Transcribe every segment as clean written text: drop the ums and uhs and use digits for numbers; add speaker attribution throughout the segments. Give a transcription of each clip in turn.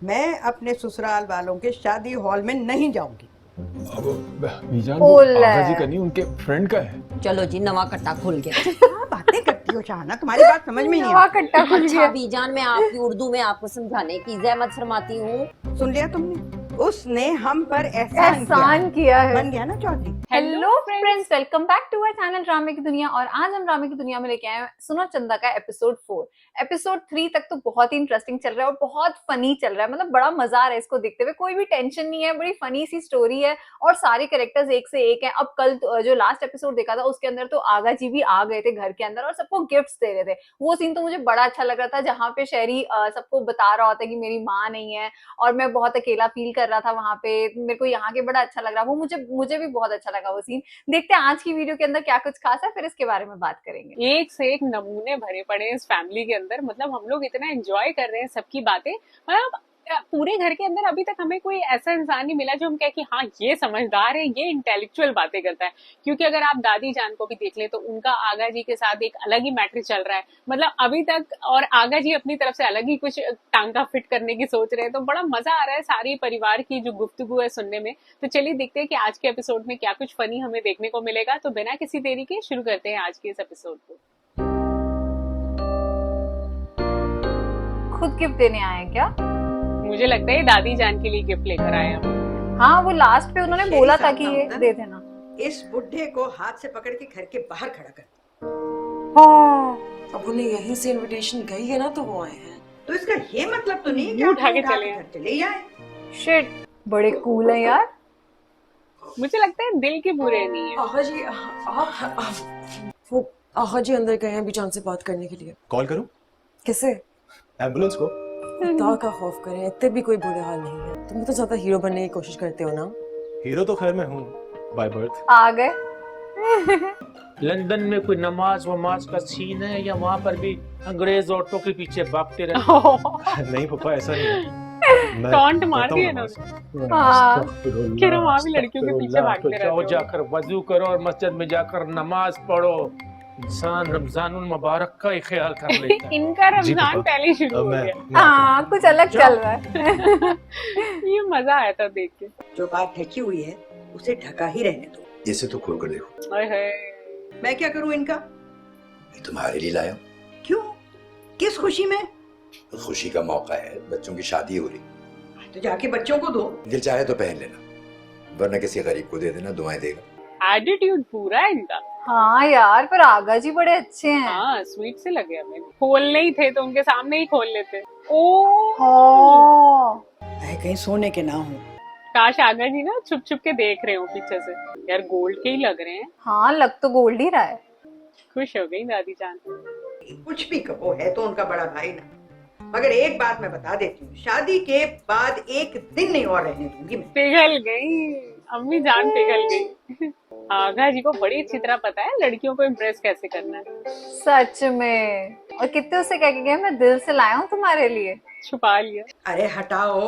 Speaker 1: मैं अपने ससुराल वालों के शादी हॉल में नहीं जाऊंगी।
Speaker 2: बीजान वो आगा जी का नहीं, उनके फ्रेंड का है।
Speaker 3: चलो जी, नवा कट्टा खुल गया।
Speaker 1: क्या बातें करती हो शाहना, तुम्हारी बात समझ में नहीं आती।
Speaker 4: कट्टा खुल
Speaker 3: अच्छा
Speaker 4: गया।
Speaker 3: बीजान, मैं आपकी उर्दू में आपको समझाने की जहमत फरमाती हूँ।
Speaker 1: सुन लिया तुमने, उसने हम पर एहसान
Speaker 4: किया है।
Speaker 1: बन गया ना Chaudhary.
Speaker 4: Hello friends, welcome back to our channel ड्रामे की दुनिया। और आज हम ड्रामे की दुनिया में लेके आए हैं सुनो चंदा का एपिसोड 4। एपिसोड 3 तक तो बहुत ही इंटरेस्टिंग चल रहा है और बहुत फनी चल रहा है। मतलब बड़ा मजा आ रहा है इसको देखते हुए, कोई भी टेंशन नहीं है, बड़ी फनी सी स्टोरी है और सारे कैरेक्टर्स एक से एक हैं। अब कल जो लास्ट एपिसोड देखा था उसके अंदर तो आगा जी भी आ गए थे घर के अंदर और सबको गिफ्ट्स दे रहे थे। वो सीन तो मुझे बड़ा अच्छा लग रहा था, जहाँ पे शहरी सबको बता रहा होता है कि मेरी माँ नहीं है और मैं बहुत अकेला फील कर रहा था वहां पे। मेरे को यहाँ के बड़ा अच्छा लग रहा, वो मुझे भी बहुत अच्छा लगा वो सीन। देखते हैं आज की वीडियो के अंदर क्या कुछ खास है, फिर इसके बारे में बात करेंगे।
Speaker 5: एक से एक नमूने भरे पड़े हैं इस फैमिली के अंदर। मतलब हम लोग इतना एंजॉय कर रहे हैं सबकी बातें। मतलब पूरे घर के अंदर अभी तक हमें कोई ऐसा इंसान नहीं मिला जो हम कहे कि हाँ ये समझदार है, ये इंटेलेक्चुअल बातें करता है। क्योंकि अगर आप दादी जान को भी देख ले तो उनका आगा जी के साथ एक अलग ही मैटर चल रहा है। मतलब अभी तक, और आगा जी अपनी तरफ से अलग ही कुछ टांका फिट करने की सोच रहे हैं। तो बड़ा मजा आ रहा है सारी परिवार की जो गुफ्तगू है सुनने में। तो चलिए देखते हैं कि आज के एपिसोड में क्या कुछ फनी हमें देखने को मिलेगा। तो बिना किसी देरी के शुरू करते हैं आज के इस एपिसोड को।
Speaker 4: खुद गिफ्ट देने आए हैं क्या?
Speaker 5: मुझे लगता है दादी जान के लिए गिफ्ट लेकर आए हम।
Speaker 4: हाँ, वो लास्ट पे उन्होंने बोला था कि ये दे देना।
Speaker 1: इस बुढ़े को हाथ से पकड़ के घर के बाहर खड़ा कर।
Speaker 6: अब उन्हें यहीं से इनविटेशन गई है ना, तो वो आए हैं।
Speaker 1: तो इसका ये मतलब तो नहीं कि
Speaker 5: मुंह उठा के
Speaker 1: आप
Speaker 5: चले
Speaker 1: घर चले ही आए।
Speaker 4: शिट, बड़े कूल है यार।
Speaker 5: मुझे लगता है दिल के बुरे नहीं है।
Speaker 6: आगा जी, आप वो आगा जी अंदर गए हैं बीजान से बात करने के लिए।
Speaker 2: कॉल करूं?
Speaker 6: किसे?
Speaker 2: एम्बुलेंस को?
Speaker 6: खुदा का खौफ करें, इतने भी कोई बुरे हाल नहीं है। तुम तो ज्यादा हीरो बनने की कोशिश करते हो ना।
Speaker 2: हीरो तो खैर मैं हूँ बाय बर्थ।
Speaker 4: आ गए।
Speaker 7: लंदन में कोई नमाज वमाज का सीन है या वहाँ पर भी अंग्रेज औरतों के पीछे भागते रहते?
Speaker 2: नहीं पापा, ऐसा नहीं है। मैं
Speaker 5: टॉन्ट मार
Speaker 2: करता
Speaker 5: दी
Speaker 2: हूँ
Speaker 5: है ना।
Speaker 2: नमाज।
Speaker 4: हाँ।
Speaker 5: कि वहाँ भी लड़कियों के पीछे भागते रहते
Speaker 7: जाओ,
Speaker 5: हो।
Speaker 7: जाकर वजू करो और मस्जिद में जाकर नमाज पढ़ो। इंसान रमजानुल मुबारक का ही ख्याल कर लेता है।
Speaker 5: इनका
Speaker 2: जी
Speaker 5: रमजान
Speaker 2: पापा।
Speaker 5: पहले ही शुरू
Speaker 2: अब
Speaker 5: हो
Speaker 2: मैं
Speaker 5: गया।
Speaker 4: हाँ, कुछ अलग चल रहा है।
Speaker 5: ये मजा आया था देख के।
Speaker 1: जो बात ढकी हुई है उसे ढका ही रहने दो।
Speaker 8: इसे तो खोल कर देखो।
Speaker 5: हाय हाय।
Speaker 1: मैं क्या करूं इनका?
Speaker 8: मैं तुम्हारे लिए लाया हूं।
Speaker 1: क्यों? किस खुशी में?
Speaker 8: खुशी का मौका है, बच्चों की शादी हो रही।
Speaker 1: तो जाके बच्चों को दो।
Speaker 8: दिल चाहे तो पहन लेना, वरना किसी गरीब को दे देना, दुआएं देगा।
Speaker 5: एटीट्यूड पूरा है इनका।
Speaker 4: हाँ यार, पर आगा जी बड़े अच्छे हैं।
Speaker 5: हाँ, स्वीट से लगे हमें। खोलने ही थे तो उनके सामने ही खोल लेते। ओ
Speaker 1: मैं कहीं सोने के ना हूँ।
Speaker 5: काश आगा जी ना छुप छुप के देख रहे हो पीछे से। यार गोल्ड के ही लग रहे हैं।
Speaker 4: हाँ, लग तो गोल्ड ही रहा है।
Speaker 5: खुश हो गई दादी जान।
Speaker 1: कुछ भी कहो, है तो उनका बड़ा भाई ना। मगर एक बात मैं बता देती हूँ, शादी के बाद एक दिन नहीं और रहने दूंगी मैं।
Speaker 5: पिघल गई अम्मी जान, पिघल गई। आगा जी को बड़ी अच्छी तरह पता है लड़कियों को इम्प्रेस कैसे करना है।
Speaker 4: सच में। और कितने उससे कह के गए, मैं दिल से लाया हूँ तुम्हारे लिए।
Speaker 5: छुपा लिया।
Speaker 1: अरे हटाओ,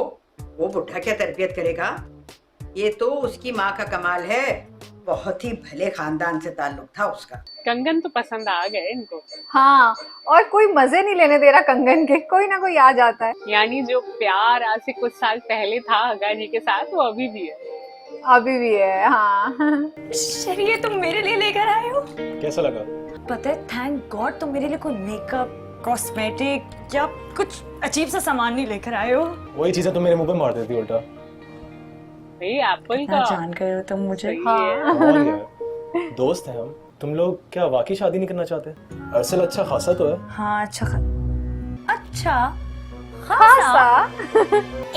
Speaker 1: वो बुढ़ा क्या तरबियत करेगा? ये तो उसकी माँ का कमाल है। बहुत ही भले खानदान से ताल्लुक था उसका।
Speaker 5: कंगन तो पसंद आ गए इनको।
Speaker 4: हाँ, और कोई मजे नहीं लेने दे रहा कंगन के, कोई ना कोई आ जाता है।
Speaker 5: यानी जो प्यार आज से कुछ साल पहले था आगा जी के साथ, वो अभी भी है।
Speaker 4: अभी भी है। हाँ।
Speaker 6: ये तुम मेरे लिए लेकर आए हो?
Speaker 2: कैसा लगा?
Speaker 9: पता है, थैंक गॉड तुम मेरे लिए कोई मेकअप, कॉस्मेटिक या कुछ अजीब सा सामान नहीं लेकर आए हो।
Speaker 2: वही चीजें तुम मेरे मुंह पे मार देती उल्टा।
Speaker 5: भाई एप्पल का
Speaker 9: जान गए हो तुम मुझे।
Speaker 5: सही
Speaker 4: हाँ।
Speaker 5: है।
Speaker 2: और यार, दोस्त हैं हम। तुम लोग क्या वाकई शादी नहीं करना चाहते? अरसल अच्छा खासा तो है।
Speaker 9: हाँ, अच्छा
Speaker 4: खासा।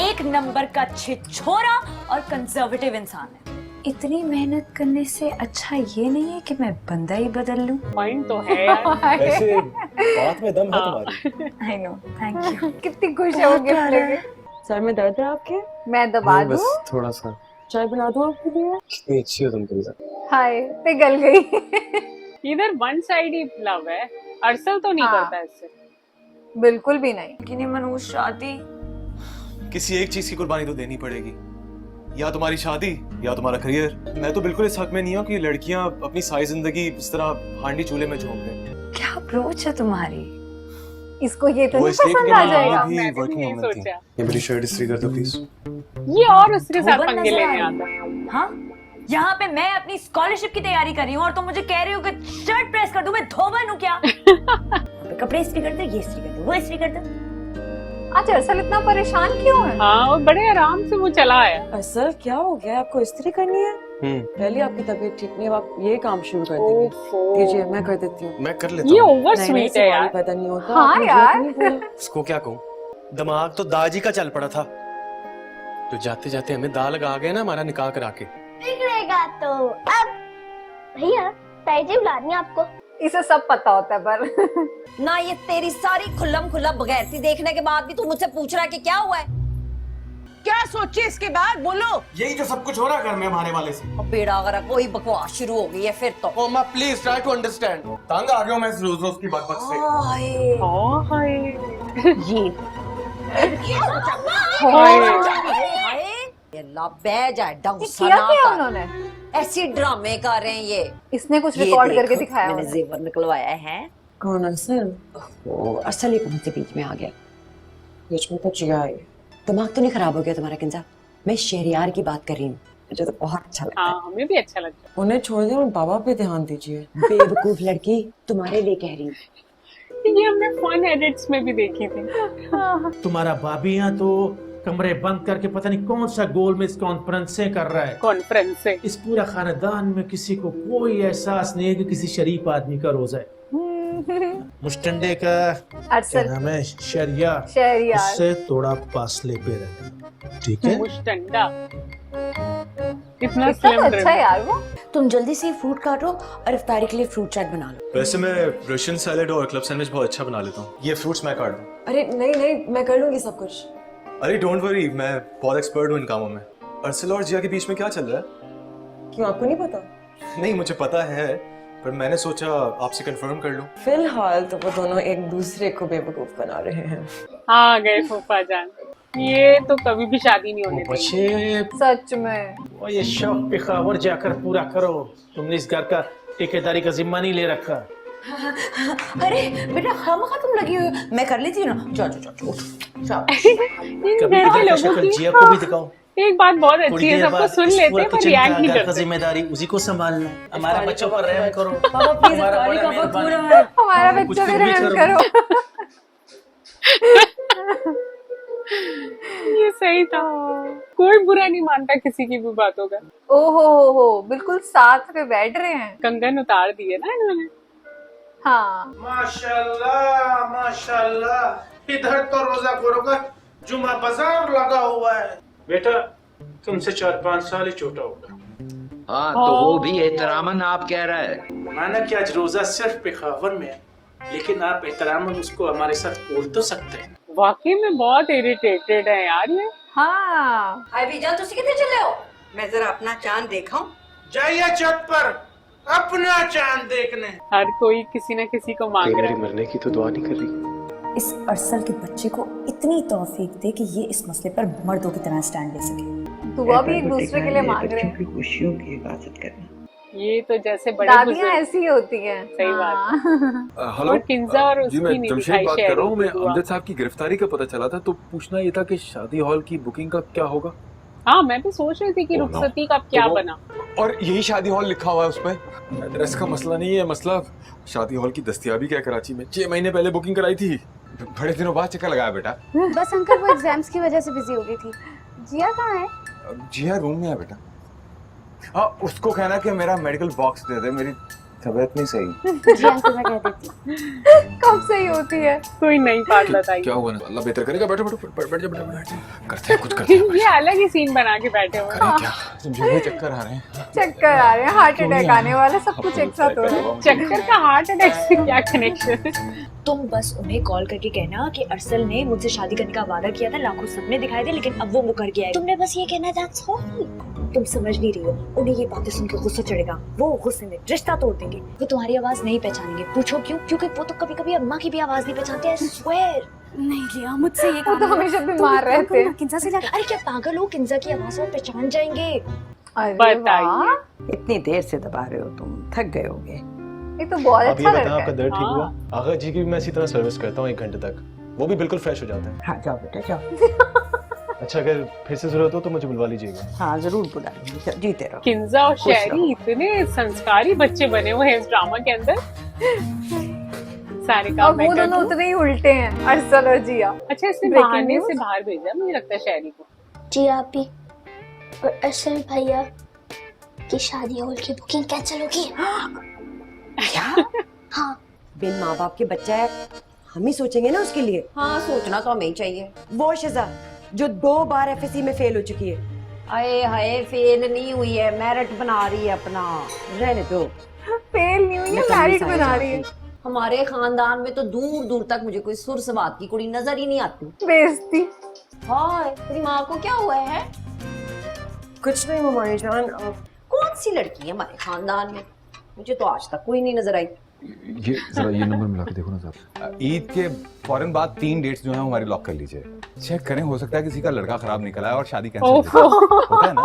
Speaker 9: एक नंबर का छिछोरा और कंजर्वेटिव इंसान है। इतनी मेहनत करने से अच्छा ये नहीं है कि मैं बंदा ही बदल लूं।
Speaker 5: पॉइंट तो है यार।
Speaker 2: वैसे बात में दम है तुम्हारी।
Speaker 9: I know, thank you.
Speaker 4: कितनी खुश है वो गिफ्ट लेके।
Speaker 6: सर में दर्द है आपके?
Speaker 4: मैं दबा दूं?
Speaker 2: बस थोड़ा सा।
Speaker 6: चाय बना दूं आपके लिए?
Speaker 2: कितनी अच्छी हो तुम तो।
Speaker 4: हाय, पिघल गई।
Speaker 5: इधर वन साइड ही लव है। अरसल तो नहीं
Speaker 4: हाँ।
Speaker 5: करता इससे।
Speaker 4: बिल्कुल भी नहीं।
Speaker 9: कि नहीं मनोज, शादी
Speaker 2: किसी एक चीज की कुर्बानी तो देनी पड़ेगी, या तुम्हारी शादी या तुम्हारा करियर। मैं तो बिल्कुल इस हक में नहीं हूँ कि लड़कियां अपनी सारी जिंदगी इस तरह हांडी चूल्हे में झोंक दें।
Speaker 9: क्या अप्रोच है तुम्हारी?
Speaker 4: इसको ये तो
Speaker 2: वो
Speaker 4: नहीं
Speaker 2: इसलिए
Speaker 4: पसंद
Speaker 2: क्योंकि
Speaker 4: आ
Speaker 2: मेरी
Speaker 4: जाएगा।
Speaker 2: मम्मी भी
Speaker 5: मैंने भी
Speaker 2: वर्किंग
Speaker 5: यही
Speaker 2: वुमन थी।
Speaker 5: सोचा।
Speaker 2: ये मेरी शर्ट इस्त्री कर दो प्लीज।
Speaker 5: ये और उसके साथ
Speaker 9: धोबन
Speaker 5: पंगे
Speaker 9: नजर
Speaker 5: लेने
Speaker 9: आ
Speaker 5: आता।
Speaker 9: रही। हाँ, यहाँ पे मैं अपनी स्कॉलरशिप की तैयारी कर रही हूँ और तुम मुझे कह रही हो कि शर्ट प्रेस कर दूं, मैं धोबन हूँ क्या? कपड़े इस्त्री कर दो, ये इस्त्री कर दो, वो इस्त्री कर दो।
Speaker 4: आज अरसल इतना परेशान क्यों है?
Speaker 5: हाँ, और बड़े आराम से वो चला आया।
Speaker 6: असल क्या हो गया? आपको इस्त्री करनी है? पहले आपकी तबीयत ठीक नहीं है, आप ये काम शुरू कर देंगे। दीजिए, मैं कर देती हूँ।
Speaker 2: मैं कर
Speaker 5: ये
Speaker 2: लेता हूँ।
Speaker 5: ओवर
Speaker 6: नहीं,
Speaker 5: स्वीट है यार।
Speaker 6: पता नहीं होता।
Speaker 4: हाँ
Speaker 6: आपने
Speaker 4: यार।
Speaker 6: झूठ नहीं बोला।
Speaker 2: उसको क्या कहूँ, दिमाग तो दाजी का चल पड़ा था। तो जाते जाते हमें दाल लगा गए ना हमारा निकाह करा के।
Speaker 10: बिगड़ेगा तो अब भैया ताई जी बुला रही हैं आपको।
Speaker 4: इसे सब पता होता है पर
Speaker 3: ना ये तेरी सारी खुल्लम खुल्ला बगैरती देखने के बाद भी तू मुझसे पूछ रहा है कि क्या हुआ है?
Speaker 1: क्या सोचे इसके बाद बोलो।
Speaker 2: यही तो सब कुछ हो रहा है घर में हमारे वाले से।
Speaker 3: और बेड़ा अगर कोई बकवास शुरू हो गई है फिर तो।
Speaker 2: ओ माँ प्लीज ट्राई टू अंडरस्टैंड। तंग आ गया हूँ मैं इस रोज रोज की बकबक से।
Speaker 3: हाय
Speaker 5: हाँ, हाय।
Speaker 3: ये
Speaker 5: हाय।
Speaker 3: ये ला बह जाए डंग
Speaker 4: किया क्या उन्होंने?
Speaker 3: ऐसी ड्रामे कर रहे हैं ये।
Speaker 4: इसने कुछ
Speaker 3: ये
Speaker 4: रिकॉर्ड करके
Speaker 3: देखो,
Speaker 4: दिखाया
Speaker 3: मैंने
Speaker 4: होगा।
Speaker 3: जेवर निकलवाया है।
Speaker 6: कौन असल? वो असल ही कौन से बीच में आ गया? बीच में तो जिया है।
Speaker 3: दिमाग तो नहीं खराब हो गया तुम्हारा किंजा? मैं शहरियार की बात कर रही हूँ।
Speaker 6: मुझे तो बहुत अच्छा लगता है।
Speaker 5: हाँ, हमें भी अच्छा लगता है।
Speaker 6: उन्हें छोड़ दिया और बाबा पे ध्यान दीजिए।
Speaker 3: बेवकूफ लड़की, तुम्हारे लिए कह रही हूँ।
Speaker 5: ये हमने फन एडिट्स में भी देखी थी।
Speaker 7: तुम्हारा भाभी यहाँ तो कमरे बंद करके पता नहीं कौन सा गोल में इस कॉन्फ्रेंसें कर रहा है।
Speaker 5: कॉन्फ्रेंस से
Speaker 7: इस पूरा खानदान में किसी को कोई एहसास नहीं है कि किसी शरीफ आदमी का रोजा है। मुस्टंडे का क्या
Speaker 4: अरसल
Speaker 7: नाम है? शहरियार।
Speaker 4: शहरियार।
Speaker 7: उससे थोड़ा फासले पे रहना, ठीक है?
Speaker 5: मुश्तंडा।
Speaker 4: कितना
Speaker 5: इतना स्लिम
Speaker 4: तो अच्छा है यार वो।
Speaker 9: तुम जल्दी से फ्रूट काटो और इफ्तारी के लिए फ्रूट चाट बना लो।
Speaker 2: वैसे मैं रशियन सैलेड और क्लब सैंडविच बहुत अच्छा बना लेता हूँ। ये फ्रूट्स मैं काट दूँ।
Speaker 6: अरे नहीं नहीं, मैं कर लूंगी सब कुछ।
Speaker 2: अरे डोंट वरी, मैं बहुत एक्सपर्ट हूँ इन कामों में। अरसल और जिया के बीच में क्या चल रहा है?
Speaker 6: क्यों, आपको नहीं पता?
Speaker 2: नहीं मुझे पता है, पर मैंने सोचा आपसे कंफर्म कर लूं।
Speaker 6: फिलहाल तो वो दोनों एक दूसरे को बेवकूफ बना रहे हैं।
Speaker 5: आ गए फूफा जान। ये तो कभी भी शादी नहीं होने देगी।
Speaker 7: बच्चे,
Speaker 4: सच में
Speaker 7: वो ये शौक पेशावर जाकर पूरा करो। तुमने इस घर का ठेकेदारी का जिम्मा नहीं ले रखा।
Speaker 9: अरे बेटा, खामखा तुम लगी हुई हो। मैं कर लेती हूँ ना। जाओ जाओ जाओ,
Speaker 5: इन
Speaker 7: कभी
Speaker 5: घर के
Speaker 7: इधर का
Speaker 5: लोगों
Speaker 7: शक्ल
Speaker 5: की
Speaker 7: जिया को भी दिखाओ।
Speaker 5: एक बात बहुत
Speaker 7: थोड़ी
Speaker 5: अच्छी है,
Speaker 7: देर
Speaker 5: सबको
Speaker 7: बाद
Speaker 5: सुन
Speaker 7: इस
Speaker 5: लेते
Speaker 7: पूरा
Speaker 5: हैं पर
Speaker 7: किचन
Speaker 5: रिएक्ट
Speaker 7: का
Speaker 5: नहीं
Speaker 7: घर का
Speaker 5: करते।
Speaker 7: जिम्मेदारी उसी को संभालना है। हमारा बच्चों पर रहम करो।
Speaker 9: पापा प्लीज
Speaker 7: हमारा
Speaker 9: इफ्तारी
Speaker 7: बड़ा
Speaker 9: का वक्त
Speaker 7: मेहरबानी।
Speaker 9: पूरा है।
Speaker 4: हमारा
Speaker 7: कुछ
Speaker 4: बच्चा भी
Speaker 7: फिर भी
Speaker 4: रहम
Speaker 7: करो।
Speaker 4: करो।
Speaker 5: ये सही था। कोई बुरा नहीं मानता किसी की भी बातों का।
Speaker 4: ओहो बिल्कुल साथ पे बैठ रहे हैं।
Speaker 5: कंगन उतार दिए ना इन्होंने।
Speaker 4: हाँ
Speaker 7: माशाल्लाह माशाल्लाह, इधर तो रोजा खोरों का जुमा बाजार लगा हुआ है। बेटा तुमसे 4-5 साल ही छोटा होगा।
Speaker 11: हाँ तो वो भी एहतरामन आप कह रहा है।
Speaker 7: माना कि आज रोजा सिर्फ पेशावर में है, लेकिन आप एहतरामन उसको हमारे साथ बोल तो सकते हैं।
Speaker 5: वाकई में बहुत इरिटेटेड है यार ये।
Speaker 4: हाँ।
Speaker 3: हाय भैया, तुसी कितने चले हो?
Speaker 1: मैं जरा अपना चांद देखाऊं।
Speaker 7: जाइए छत पर अपना चांद देखने।
Speaker 5: हर कोई किसी न किसी को मांग रहा है।
Speaker 2: मरने की तो दुआ नहीं कर रही।
Speaker 9: इस अरसल के बच्चे को इतनी तौफीक दे कि ये इस मसले पर मर्दों की तरह स्टैंड ले सके।
Speaker 4: दुआ भी एक दूसरे के लिए मांग रहे हैं।
Speaker 1: खुशियों की हिफाजत करना।
Speaker 5: ये तो जैसे बड़े
Speaker 4: दादियाँ
Speaker 5: बुजुर्ग।
Speaker 4: ऐसी होती हैं।
Speaker 5: सही बात।
Speaker 12: हेलो
Speaker 5: और किंजा और
Speaker 12: जी,
Speaker 5: उसकी
Speaker 12: मैं
Speaker 5: नहीं
Speaker 12: जमशेद
Speaker 5: दिखाई
Speaker 12: बात कर रहा हूँ। मैं
Speaker 5: शेयरिंग
Speaker 12: अमजद साहब की गिरफ्तारी का पता चला था, तो पूछना ये था कि शादी हॉल की बुकिंग का क्या होगा।
Speaker 5: हाँ, मैं भी सोच रही थी कि रुखसती का क्या
Speaker 12: तो
Speaker 5: बना।
Speaker 12: और यही शादी हॉल लिखा हुआ है उस पर। एड्रेस का मसला नहीं है, मसला शादी हॉल की दस्तयाबी क्या है कराची में। 6 महीने पहले बुकिंग कराई थी, बड़े दिनों बाद चक्कर लगाया बेटा।
Speaker 10: बस अंकल वो एग्जाम्स की वजह से बिजी हो गई थी। जिया कहाँ है?
Speaker 12: जिया रूम में है बेटा। हाँ उसको कहना कि मेरा मेडिकल बॉक्स दे दे, मेरी तबीयत नहीं सही।
Speaker 10: जी अंकल मैं कह देती हूँ।
Speaker 4: कब सही होती है?
Speaker 5: कोई नई बात बताइए।
Speaker 12: क्या हुआ ना, अल्लाह बेहतर करेगा। बैठो बैठो बैठ जा बेटा, बैठ जा। करते हैं कुछ करते हैं।
Speaker 5: ये अलग ही सीन बना के बैठे हुए हैं।
Speaker 12: करें क्या, मुझे चक्कर आ रहे हैं।
Speaker 4: चक्कर आ रहे हैं, हार्ट अटैक आने वाला, सब कुछ एक साथ हो रहा है।
Speaker 5: चक्कर का हार्ट अटैक से क्या कनेक्शन?
Speaker 9: तुम बस उन्हें कॉल करके कहना कि अरसल ने मुझसे शादी करने का वादा किया था, लाखों सपने दिखाए थे, लेकिन अब वो मुकर गया है। तुमने बस ये कहना था, तुम समझ नहीं रही हो। उन्हें ये बातें सुन के गुस्सा चढ़ेगा, वो गुस्से में रिश्ता तोड़ देंगे। वो तुम्हारी आवाज नहीं पहचानेंगे। पूछो क्यों? क्योंकि वो तो कभी कभी अम्मा की भी आवाज नहीं पहचानते हैं। स्वेर नहीं लिया मुझसे ये
Speaker 4: वो तो हमेशा बीमार रहते हैं।
Speaker 9: किंजा से जाकर, अरे क्या पागल हो? किंजा की आवाज वो पहचान जाएंगे।
Speaker 4: अरे
Speaker 5: बताइए।
Speaker 4: वाह।
Speaker 1: इतनी देर से दबा रहे हो तुम, थक गए होगे।
Speaker 4: ये तो बहुत
Speaker 2: आप ये
Speaker 4: अच्छा
Speaker 2: बताएं
Speaker 4: लड़का
Speaker 2: आपका
Speaker 4: है।
Speaker 2: दर्द ठीक हुआ?
Speaker 5: हाँ।
Speaker 2: आगा जी की भी मैं इसी तरह सर्विस करता हूँ 1 घंटे तक, वो भी बिल्कुल फ्रेश हो जाते हैं।
Speaker 1: हाँ जाओ बेटा जाओ।
Speaker 2: अच्छा अगर फिर से जरूरत हो तो मुझे बुलवा लीजिएगा।
Speaker 1: हाँ जरूर बुला लूंगी, जीते रहो।
Speaker 5: किंजा और
Speaker 1: खुश
Speaker 5: शहरी इतने संस्कारी बच्चे बने हुए हैं इस ड्रामा के अंदर। सारे
Speaker 4: और
Speaker 5: काम मैं
Speaker 4: वो
Speaker 5: कर
Speaker 4: दोनों
Speaker 5: दूं।
Speaker 4: उतने ही उल्टे हैं, अरसल और जिया।
Speaker 5: अच्छा इसने
Speaker 4: Breaking
Speaker 5: बहाने
Speaker 4: news?
Speaker 5: से बाहर भेजा मुझे लगता है शहरी को।
Speaker 10: जी आप भी और अरसल भैया की शादी हॉल की बुकिंग कैंसिल होगी। हाँ
Speaker 6: बिन माँ बाप के बच्चा है, हम ही सोचेंगे ना उसके लिए।
Speaker 3: हाँ सोचना तो हमें ही चाहिए।
Speaker 6: वो शिजा जो 2 बार एफएससी में फेल हो चुकी है।
Speaker 3: आए हाय फेल नहीं हुई है, मेरिट बना रही है अपना।
Speaker 6: रहने दो।
Speaker 4: फेल नहीं हुई है,
Speaker 6: मैं कम
Speaker 4: मैरिड
Speaker 6: सारे
Speaker 4: बना रही है।
Speaker 6: चाहती।
Speaker 3: हमारे खानदान में तो दूर दूर तक मुझे कोई सुर सवाद की कुड़ी नजर ही नहीं आती।
Speaker 4: बेइज्जती।
Speaker 3: हाय तेरी माँ को क्या हुआ है?
Speaker 6: कुछ नहीं मम्मी जान,
Speaker 3: कौन सी लड़की है हमारे खानदान में? मुझे तो आज तक कोई नहीं नजर आई।
Speaker 12: ये जरा ये नंबर मिला के देखो ना साहब। ईद के फौरन बाद 3 डेट्स जो है हमारी लॉक कर लीजिए। चेक करें, हो सकता है किसी का लड़का खराब निकला है और शादी कैंसिल होता है ना।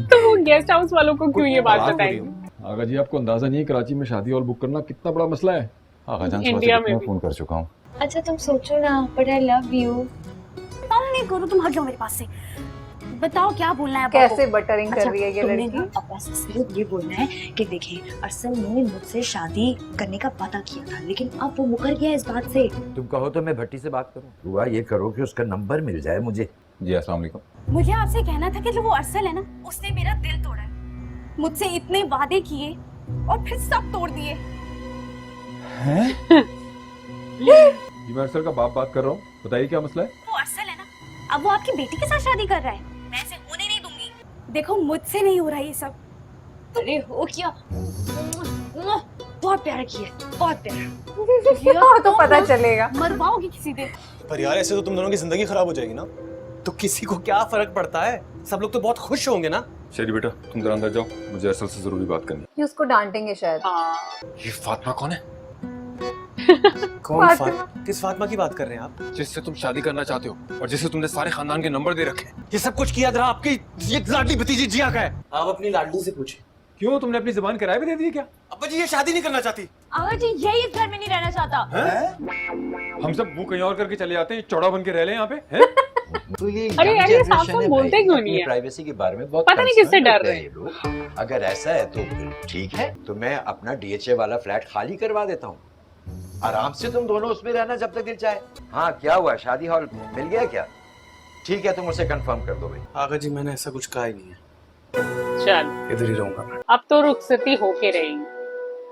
Speaker 5: तो वो गेस्ट हाउस वालों को क्यों ये बात बताई?
Speaker 12: आगा जी आपको अंदाजा नहीं है कराची में शादी हॉल बुक करना कितना बड़ा मसला है। आगा जान
Speaker 5: इंडिया में भी।
Speaker 12: फोन कर चुका हूँ।
Speaker 9: अच्छा तुम सोचो ना, but I love you.
Speaker 10: Call नहीं करो, तुम हट जाओ मेरे पास से। बताओ क्या बोलना है अब्बा को?
Speaker 4: कैसे बटरिंग कर रही है ये
Speaker 9: तुमने
Speaker 4: लड़की।
Speaker 9: ना अब्बा से सिर्फ ये बोलना है कि देखिए अरसल ने मुझसे शादी करने का वादा किया था, लेकिन अब वो मुकर गया इस बात से।
Speaker 8: तुम कहो तो मैं भट्टी से बात करूं। हुआ ये करो कि उसका नंबर मिल जाए मुझे।
Speaker 12: जी अस्सलाम वालेकुम।
Speaker 10: मुझे आपसे कहना था कि जो वो अरसल है ना, उसने मेरा दिल तोड़ा है। मुझसे इतने वादे किए और फिर सब तोड़ दिए।
Speaker 12: जी मैं अरसल का बात कर रहा हूँ, बताइए क्या मसला है।
Speaker 10: वो अरसल है ना, अब वो आपकी बेटी के साथ शादी कर रहा है। मैं इसे होने नहीं दूंगी। देखो मुझसे नहीं हो रहा ये सब।
Speaker 9: अरे हो क्या, बहुत प्यार किया, बहुत प्यार।
Speaker 4: हाँ, तो पता चलेगा।
Speaker 10: मरवाओगी किसी दिन।
Speaker 2: पर यार ऐसे तो तुम दोनों की जिंदगी खराब हो जाएगी ना। तो किसी को क्या फर्क पड़ता है, सब लोग तो बहुत खुश होंगे ना।
Speaker 12: शरी बेटा तुम जरा अंदर जाओ, मुझे अरसल से जरूरी बात करनी है।
Speaker 4: ये उसको डांटेंगे शायद।
Speaker 5: हाँ
Speaker 12: ये फातिमा कौन है?
Speaker 2: कौन
Speaker 4: फातिमा?
Speaker 2: किस फातिमा की बात कर रहे हैं आप?
Speaker 12: जिससे तुम शादी करना चाहते हो और जिससे तुमने सारे खानदान के नंबर दे रखे। ये सब कुछ किया जरा आपकी ये लाडली भतीजी जिया का है।
Speaker 2: आप अपनी लाडली से पूछे।
Speaker 12: क्यों, तुमने अपनी जुबान किराए पे दे दी है क्या?
Speaker 2: अब्बा जी ये शादी नहीं करना चाहती।
Speaker 10: आगा जी यही इस घर में नहीं रहना चाहता।
Speaker 12: हम सब मुंह कहीं और करके चले जाते हैं, चौड़ा बन के रह ले यहाँ पे हैं?
Speaker 8: तो ये
Speaker 5: अरे यार, ये साफ साफ बोलते क्यों नहीं है?
Speaker 8: प्राइवेसी के बारे में बहुत
Speaker 5: पता नहीं किससे डर रहे
Speaker 8: हैं ये लोग। अगर ऐसा है तो फिर ठीक है, तो मैं अपना डीएचए वाला फ्लैट खाली करवा देता हूँ। आराम से तुम दोनों उसमें रहना जब तक दिल चाहे। हाँ क्या हुआ, शादी हॉल मिल गया क्या? ठीक है तुम उसे कंफर्म कर दो भाई।
Speaker 2: आगा जी मैंने ऐसा कुछ कहा ही नहीं है,
Speaker 5: चल
Speaker 2: इधर ही रहूंगा मैं।
Speaker 5: अब तो रुखसती होके रहेगी।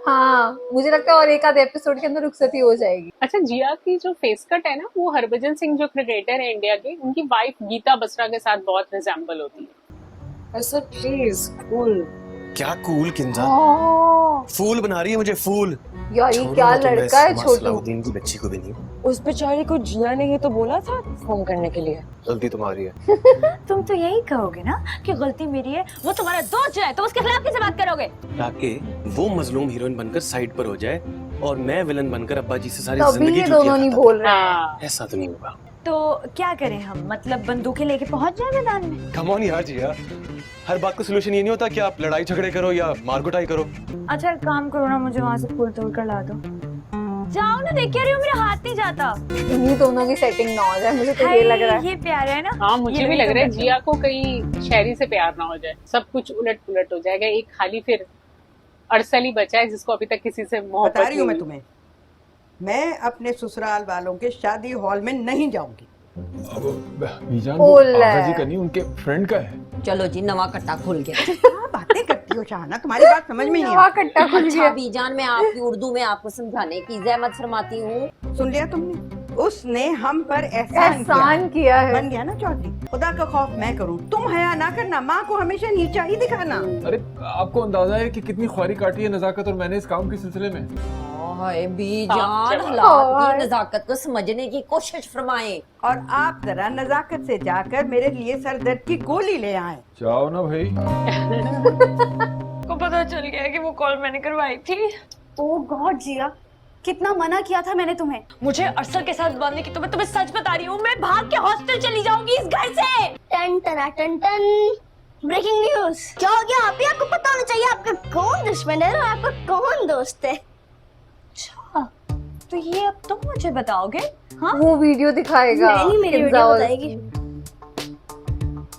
Speaker 4: हाँ मुझे लगता है और एक आधे एपिसोड के अंदर रुखसती हो जाएगी।
Speaker 5: अच्छा जिया की जो फेस कट है ना, वो हरभजन सिंह जो क्रिकेटर है इंडिया के, उनकी वाइफ गीता बसरा के साथ बहुत रिजेंबल होती है।
Speaker 6: ऐसा प्लीज कूल।
Speaker 2: क्या कूल किंजा, फूल बना रही है मुझे, फूल।
Speaker 4: यार ये क्या लड़का है छोटू।
Speaker 2: सलाउद्दीन की बच्ची को भी नहीं।
Speaker 6: उस बेचारी को जिया ने ये तो बोला था फोन करने के लिए।
Speaker 2: गलती तुम्हारी है।
Speaker 9: तुम तो यही कहोगे ना कि गलती मेरी है। वो तुम्हारा दोस्त जो है तो उसके खिलाफ कैसे बात करोगे?
Speaker 2: ताकि वो मजलूम हीरोइन बनकर साइड पर हो जाए और मैं विलन बनकर अब्बा जी से सारी
Speaker 4: तभी
Speaker 2: जिंदगी
Speaker 4: ये
Speaker 2: जुटिया
Speaker 4: दोनों नहीं
Speaker 2: खाता
Speaker 4: बोल रहे हैं।
Speaker 5: हाँ
Speaker 2: ऐसा तो नहीं होगा।
Speaker 9: तो क्या करें हम, मतलब बंदूकें लेके पहुंच जाए मैदान में?
Speaker 2: कम ऑन यार जिया, हर बात का सलूशन ये नहीं होता कि आप लड़ाई झगड़े करो या मारकुटाई करो।
Speaker 9: अच्छा एक काम करो ना, मुझे वहाँ से फूल तोड़ कर ला दो। जाओ ना, देख क्या रही हो, मेरा हाथ नहीं जाता।
Speaker 4: इन्हीं दोनों की सेटिंग ना हो जाए, मुझे तो ये लग रहा है।
Speaker 9: ये प्यार है ना।
Speaker 5: हाँ मुझे
Speaker 9: ये
Speaker 5: भी
Speaker 9: मेरी
Speaker 5: लग रहा है
Speaker 9: तो
Speaker 5: जिया को कहीं शहरी से प्यार ना हो जाए, सब कुछ उलट पुलट हो जाएगा। एक खाली फिर अरसल ही बचा है जिसको अभी तक किसी से मोहब्बत
Speaker 1: बता रही हूँ मैं
Speaker 5: नहीं।
Speaker 1: तुम्हें, मैं अपने ससुराल वालों के शादी हॉल में नहीं जाऊंगी।
Speaker 12: मीजान वो
Speaker 4: बोल
Speaker 12: आगा जी करनी उनके फ्रेंड का है।
Speaker 3: चलो जी नवा कट्टा खुल गया।
Speaker 1: क्या बातें करती हो शाहना, तुम्हारी बात समझ में नहीं
Speaker 4: नवा
Speaker 1: आती।
Speaker 4: कट्टा खुल
Speaker 3: अच्छा
Speaker 4: गया।
Speaker 3: बीजान मैं आपकी उर्दू में आपको समझाने की जहमत फरमाती हूँ।
Speaker 1: सुन लिया तुमने, उसने हम पर एहसान
Speaker 4: एहसान किया है।
Speaker 1: बन गया ना चौधरी। खुदा का खौफ मैं करूं, तुम हया ना करना, माँ को हमेशा नीचा ही दिखाना।
Speaker 12: अरे आपको अंदाजा है कि कितनी ख्वारी काटी है नजाकत और मैंने इस काम के सिलसिले में।
Speaker 3: हाय बीजान
Speaker 5: हाँ,
Speaker 3: हालात की नजाकत को समझने की कोशिश फरमाएं।
Speaker 1: और आप जरा नजाकत से जाकर मेरे लिए सरदर्द की गोली ले आए।
Speaker 12: जाओ ना भाई।
Speaker 9: को पता चल गया कि वो कॉल मैंने करवाई थी।
Speaker 10: ओह गॉड जिया, कितना मना किया था मैंने तुम्हें।
Speaker 9: मुझे अरसल के साथ बांधने की, तो मैं तुम्हें सच बता रही हूँ, मैं भाग के हॉस्टल चली जाऊंगी इस घर से।
Speaker 10: टन टना टन टन, ब्रेकिंग न्यूज, क्या हो गया? आप ही आपको पता होना चाहिए आपका कौन दुश्मन है और आपका कौन दोस्त है।
Speaker 9: अच्छा, तो ये अब तुम मुझे बताओगे? हाँ,
Speaker 4: वो वीडियो दिखाएगा।
Speaker 10: नहीं, मेरी
Speaker 4: Kids
Speaker 10: वीडियो
Speaker 4: Hour
Speaker 10: बताएगी।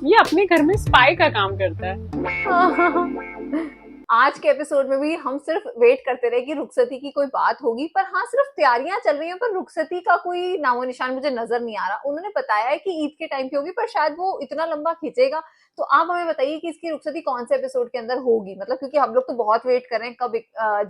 Speaker 5: ये अपने घर में स्पाई का काम करता है।
Speaker 4: आज के एपिसोड में भी हम सिर्फ वेट करते रहे कि रुखसती की कोई बात होगी, पर हाँ सिर्फ तैयारियां चल रही हैं, पर रुखसती का कोई नामो निशान मुझे नजर नहीं आ रहा। उन्होंने बताया है कि ईद के टाइम की होगी, पर शायद वो इतना लंबा खींचेगा। तो आप हमें बताइए कि इसकी रुखसती कौन से एपिसोड के अंदर होगी, मतलब क्योंकि हम लोग तो बहुत वेट कर रहे हैं कब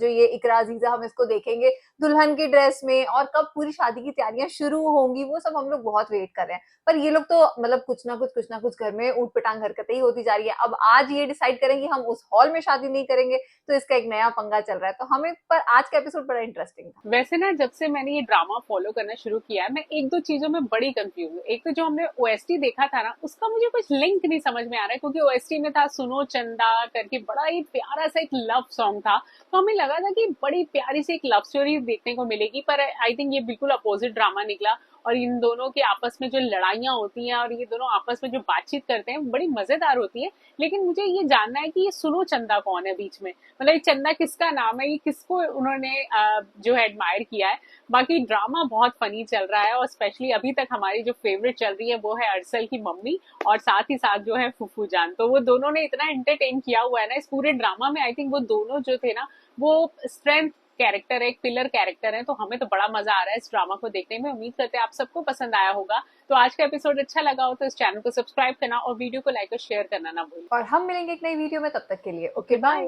Speaker 4: जो ये इकरा अजीजा हम इसको देखेंगे दुल्हन की ड्रेस में, और कब पूरी शादी की तैयारियां शुरू होंगी, वो सब हम लोग बहुत वेट कर रहे हैं। पर ये लोग तो मतलब कुछ ना कुछ घर में ऊट पटांग हरकतें ही होती जा रही है। अब आज ये डिसाइड करेंगे हम उस हॉल में शादी नहीं करेंगे, तो इसका एक नया पंगा चल रहा है। तो हमें पर आज का एपिसोड बड़ा इंटरेस्टिंग था।
Speaker 5: वैसे ना जब से मैंने ये ड्रामा फॉलो करना शुरू किया है, मैं एक दो चीजों में बड़ी कंफ्यूज हूँ। एक तो जो हमने ओएसटी देखा था ना, उसका मुझे कुछ लिंक नहीं समझ में आ रहा है, क्योंकि ओएसटी में था सुनो चंदा करके बड़ा ही प्यारा सा एक लव सॉन्ग था, तो हमें लगा था कि बड़ी प्यारी सी एक लव स्टोरी देखने को मिलेगी। पर आई थिंक ये बिल्कुल अपोजिट ड्रामा निकला, और इन दोनों के आपस में जो लड़ाइयां होती हैं और ये दोनों आपस में जो बातचीत करते हैं बड़ी मजेदार होती है। लेकिन मुझे ये जानना है कि ये सुनो चंदा कौन है बीच में, मतलब ये चंदा किसका नाम है, ये किसको उन्होंने जो है एडमायर किया है। बाकी ड्रामा बहुत फनी चल रहा है, और स्पेशली अभी तक हमारी जो फेवरेट चल रही है वो है अरसल की मम्मी, और साथ ही साथ जो है फूफू जान। तो वो दोनों ने इतना एंटरटेन किया हुआ है ना इस पूरे ड्रामा में। आई थिंक वो दोनों जो थे ना, वो स्ट्रेंथ कैरेक्टर है, एक पिलर कैरेक्टर है। तो हमें तो बड़ा मजा आ रहा है इस ड्रामा को देखने में। उम्मीद करते हैं आप सबको पसंद आया होगा। तो आज का एपिसोड अच्छा लगा हो तो इस चैनल को सब्सक्राइब करना और वीडियो को लाइक और शेयर करना ना भूलें।
Speaker 4: और हम मिलेंगे एक नई वीडियो में, तब तक के लिए ओके बाय।